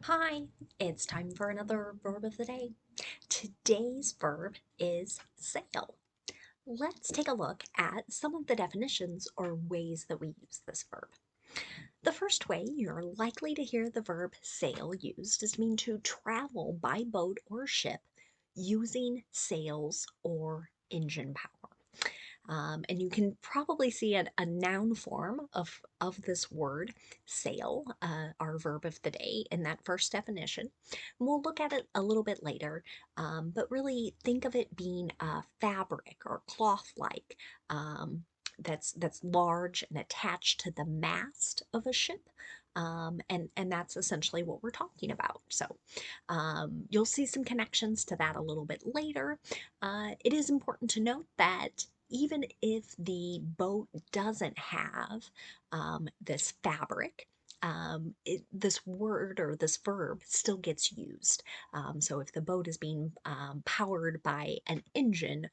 Hi, it's time for another verb of the day. Today's verb is sail. Let's take a look at some of the definitions or ways that we use this verb. The first way you're likely to hear the verb sail used is to mean to travel by boat or ship using sails or engine power. And you can probably see a noun form of this word, sail, our verb of the day, in that first definition. And we'll look at it a little bit later, but really think of it being fabric or cloth-like that's large and attached to the mast of a ship. And that's essentially what we're talking about. So you'll see some connections to that a little bit later. It is important to note that even if the boat doesn't have this fabric, this word or this verb still gets used. So if the boat is being powered by an engine,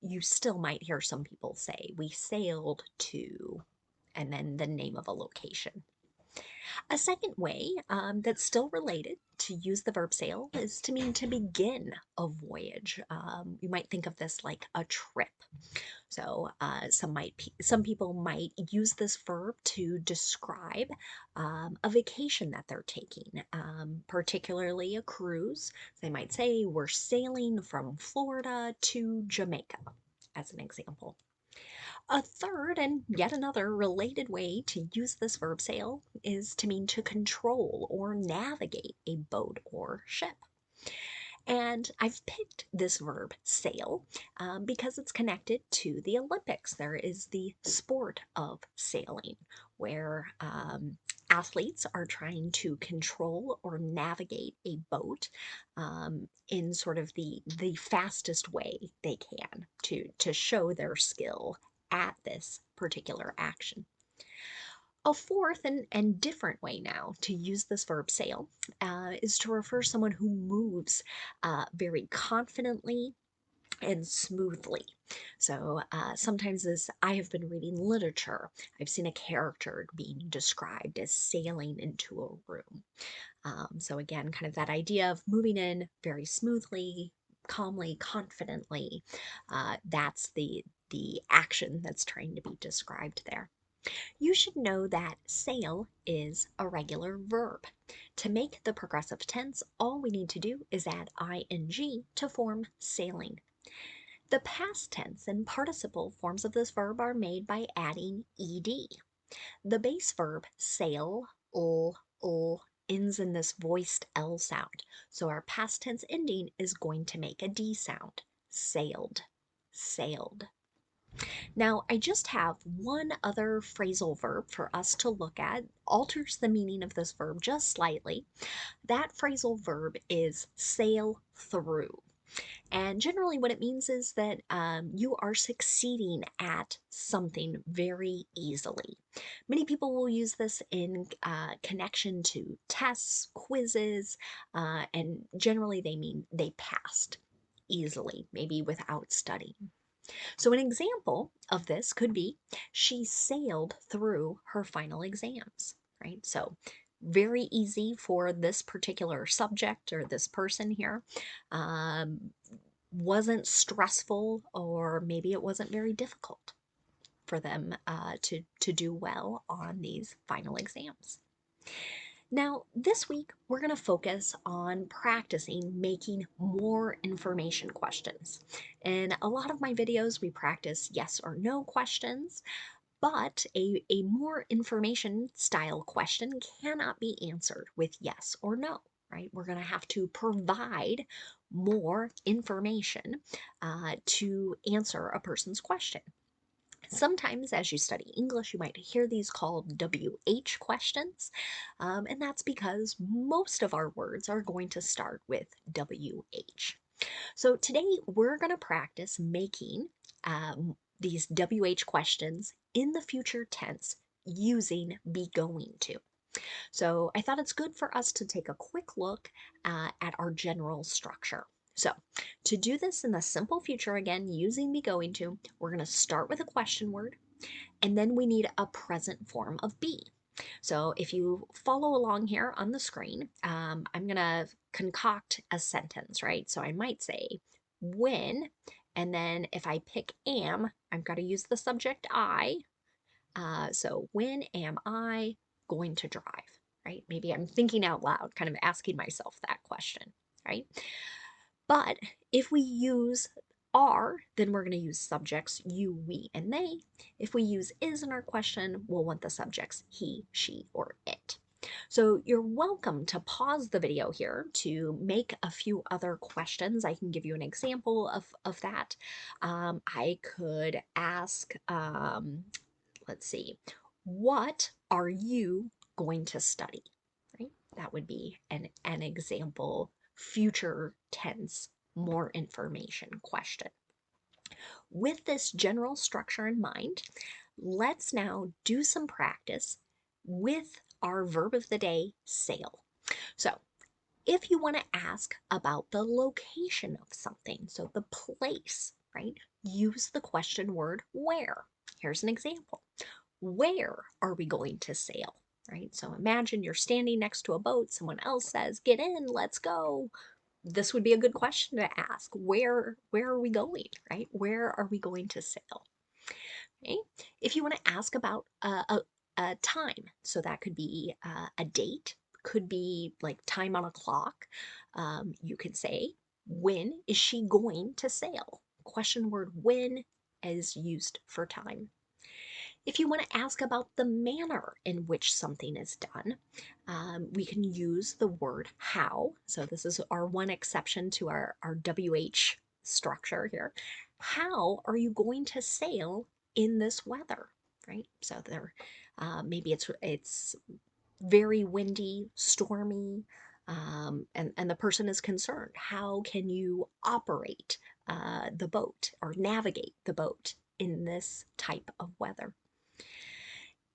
you still might hear some people say, we sailed to, and then the name of a location. A second way that's still related to use the verb sail is to mean to begin a voyage. You might think of this like a trip. So some people might use this verb to describe a vacation that they're taking, particularly a cruise. They might say we're sailing from Florida to Jamaica, as an example. A third and yet another related way to use this verb sail is to mean to control or navigate a boat or ship. And I've picked this verb sail because it's connected to the Olympics. There is the sport of sailing where athletes are trying to control or navigate a boat in sort of the fastest way they can to show their skill at this particular action. A fourth and different way now to use this verb sail is to refer to someone who moves very confidently and smoothly. So sometimes as I have been reading literature, I've seen a character being described as sailing into a room. So again, kind of that idea of moving in very smoothly, calmly, confidently. That's the action that's trying to be described there. You should know that sail is a regular verb. To make the progressive tense, all we need to do is add ing to form sailing. The past tense and participle forms of this verb are made by adding ed. The base verb sail, ends in this voiced L sound, so our past tense ending is going to make a D sound. Sailed, sailed. Now, I just have one other phrasal verb for us to look at, alters the meaning of this verb just slightly. That phrasal verb is sail through. And generally, what it means is that you are succeeding at something very easily. Many people will use this in connection to tests, quizzes, and generally they mean they passed easily, maybe without studying. So, an example of this could be she sailed through her final exams, right? So, very easy for this particular subject or this person here. Wasn't stressful, or maybe it wasn't very difficult for them to do well on these final exams. Now, this week, we're going to focus on practicing making more information questions. In a lot of my videos, we practice yes or no questions, but a more information style question cannot be answered with yes or no, right? We're going to have to provide more information to answer a person's question. Sometimes, as you study English, you might hear these called WH questions, and that's because most of our words are going to start with WH. So today we're going to practice making these WH questions in the future tense using be going to. So I thought it's good for us to take a quick look at our general structure. So to do this in the simple future, again, using be going to, we're going to start with a question word, and then we need a present form of be. So if you follow along here on the screen, I'm going to concoct a sentence, right? So I might say, when, and then if I pick am, I've got to use the subject I. So when am I going to drive, right? Maybe I'm thinking out loud, kind of asking myself that question, right? But if we use are, then we're going to use subjects you, we, and they. If we use is in our question, we'll want the subjects he, she, or it. So you're welcome to pause the video here to make a few other questions. I can give you an example of that. I could ask, let's see, what are you going to study? Right? That would be an example future tense, more information question. With this general structure in mind, let's now do some practice with our verb of the day, sail. So if you want to ask about the location of something, so the place, right, use the question word where. Here's an example. Where are we going to sail? Right? So imagine you're standing next to a boat, someone else says, get in, let's go. This would be a good question to ask. Where are we going, right? Where are we going to sail? Okay. If you want to ask about a time, so that could be a date, could be like time on a clock. You could say, when is she going to sail? Question word when is used for time. If you want to ask about the manner in which something is done, we can use the word how. So this is our one exception to our WH structure here. How are you going to sail in this weather, right? So there, maybe it's very windy, stormy, and the person is concerned. How can you operate the boat or navigate the boat in this type of weather?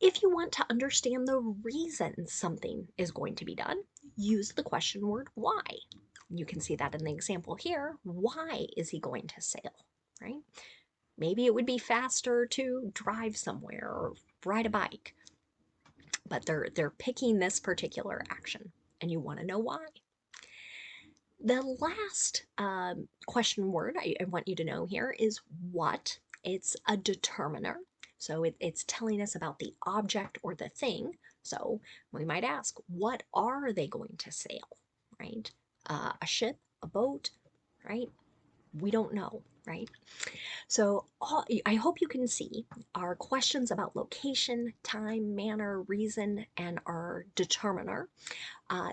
If you want to understand the reason something is going to be done, use the question word why. You can see that in the example here. Why is he going to sail, right? Maybe it would be faster to drive somewhere or ride a bike, but they're picking this particular action, and you want to know why. The last question word I want you to know here is what. It's a determiner. So it's telling us about the object or the thing. So we might ask, what are they going to sail, right? A ship, a boat, right? We don't know, right? So I hope you can see our questions about location, time, manner, reason, and our determiner.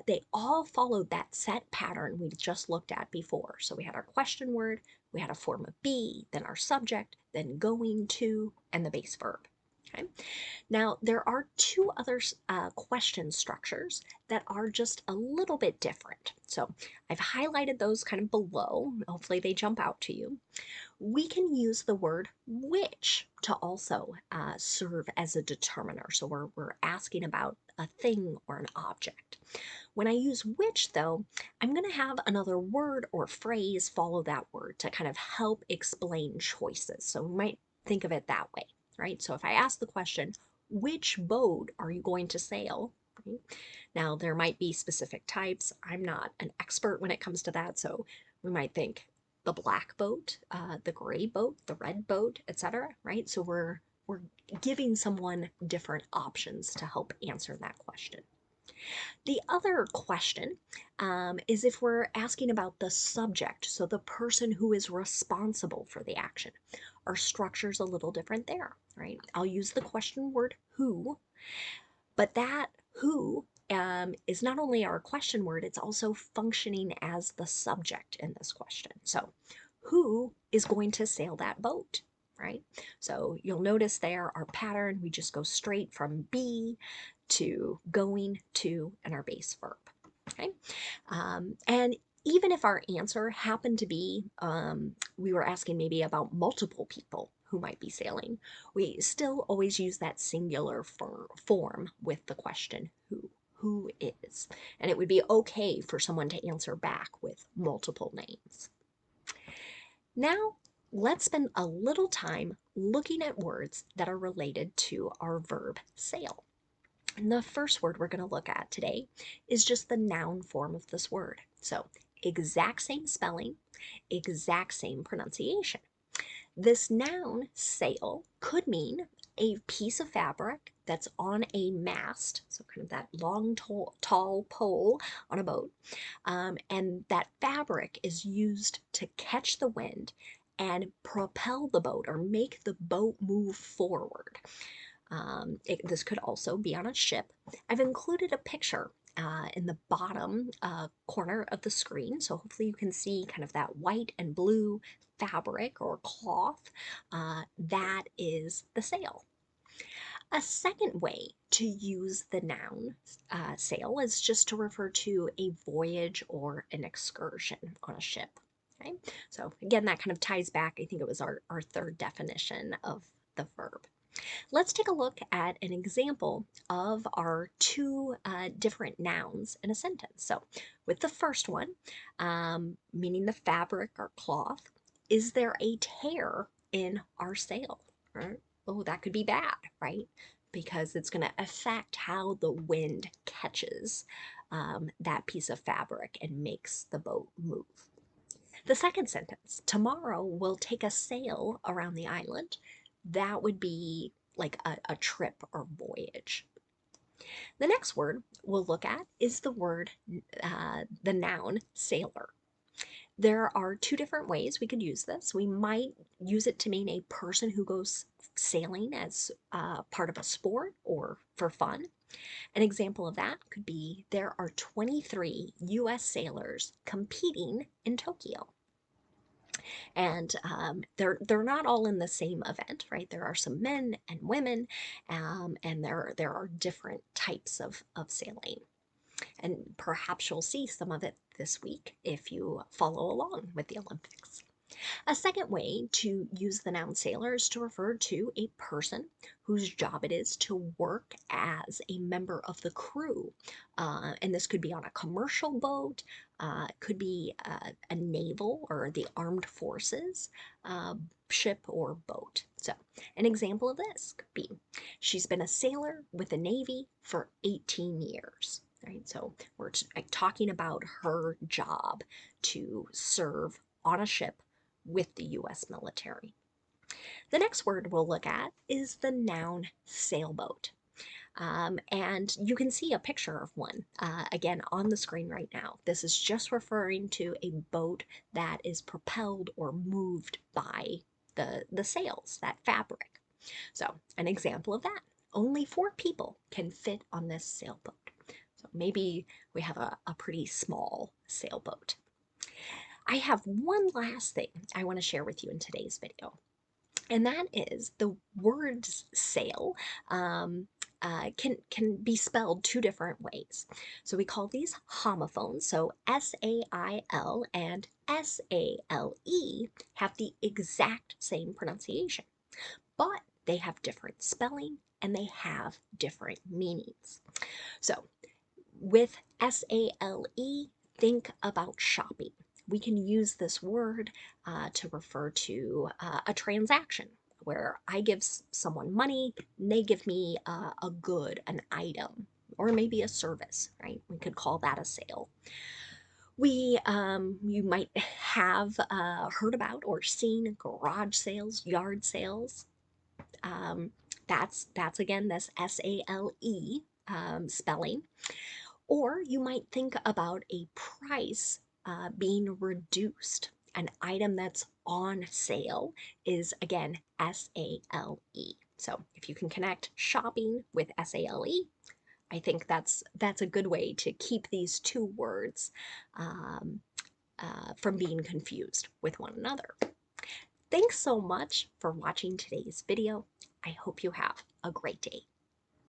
They all followed that set pattern we just looked at before. So we had our question word, we had a form of be, then our subject, then going to, and the base verb. Okay. Now, there are two other question structures that are just a little bit different. So I've highlighted those kind of below. Hopefully they jump out to you. We can use the word which to also serve as a determiner. So we're asking about a thing or an object. When I use which, though, I'm going to have another word or phrase follow that word to kind of help explain choices. So we might think of it that way, right? So if I ask the question, which boat are you going to sail? Right? Now, there might be specific types. I'm not an expert when it comes to that, so we might think the black boat, the gray boat, the red boat, etc. Right? So we're giving someone different options to help answer that question. The other question is if we're asking about the subject, so the person who is responsible for the action. Our structure's a little different there, right? I'll use the question word who, but that who is not only our question word, it's also functioning as the subject in this question. So who is going to sail that boat, right? So you'll notice there our pattern, we just go straight from be to going to and our base verb, okay? And even if our answer happened to be, we were asking maybe about multiple people who might be sailing, we still always use that singular form with the question who is. And it would be okay for someone to answer back with multiple names. Now, let's spend a little time looking at words that are related to our verb sail. And the first word we're going to look at today is just the noun form of this word. So, exact same spelling, exact same pronunciation. This noun, sail, could mean a piece of fabric that's on a mast, so kind of that long, tall pole on a boat, and that fabric is used to catch the wind and propel the boat or make the boat move forward. This could also be on a ship. I've included a picture in the bottom corner of the screen, so hopefully you can see kind of that white and blue fabric or cloth. That is the sail. A second way to use the noun sail is just to refer to a voyage or an excursion on a ship. Okay? So again, that kind of ties back, I think it was our third definition of the verb. Let's take a look at an example of our two different nouns in a sentence. So with the first one, meaning the fabric or cloth, is there a tear in our sail? Right? Oh, that could be bad, right? Because it's going to affect how the wind catches that piece of fabric and makes the boat move. The second sentence, tomorrow we'll take a sail around the island. That would be like a trip or voyage. The next word we'll look at is the noun sailor. There are two different ways we could use this. We might use it to mean a person who goes sailing as part of a sport or for fun. An example of that could be there are 23 US sailors competing in Tokyo. And they're not all in the same event, right? There are some men and women, and there are different types of sailing. And perhaps you'll see some of it this week if you follow along with the Olympics. A second way to use the noun sailor is to refer to a person whose job it is to work as a member of the crew. And this could be on a commercial boat, it could be a naval or the armed forces ship or boat. So, an example of this could be she's been a sailor with the Navy for 18 years. Right, so we're talking about her job to serve on a ship with the US military. The next word we'll look at is the noun sailboat. And you can see a picture of one again on the screen right now. This is just referring to a boat that is propelled or moved by the sails, that fabric. So, an example of that. Only 4 people can fit on this sailboat. So maybe we have a pretty small sailboat. I have one last thing I want to share with you in today's video, and that is the word sail can be spelled two different ways. So we call these homophones. So S-A-I-L and S-A-L-E have the exact same pronunciation, but they have different spelling and they have different meanings. So with S-A-L-E, think about shopping. We can use this word to refer to a transaction where I give someone money and they give me a good, an item, or maybe a service, right? We could call that a sale. You might have heard about or seen garage sales, yard sales. That's again this S-A-L-E spelling. Or you might think about a price being reduced. An item that's on sale is, again, S-A-L-E. So if you can connect shopping with S-A-L-E, I think that's a good way to keep these two words from being confused with one another. Thanks so much for watching today's video. I hope you have a great day.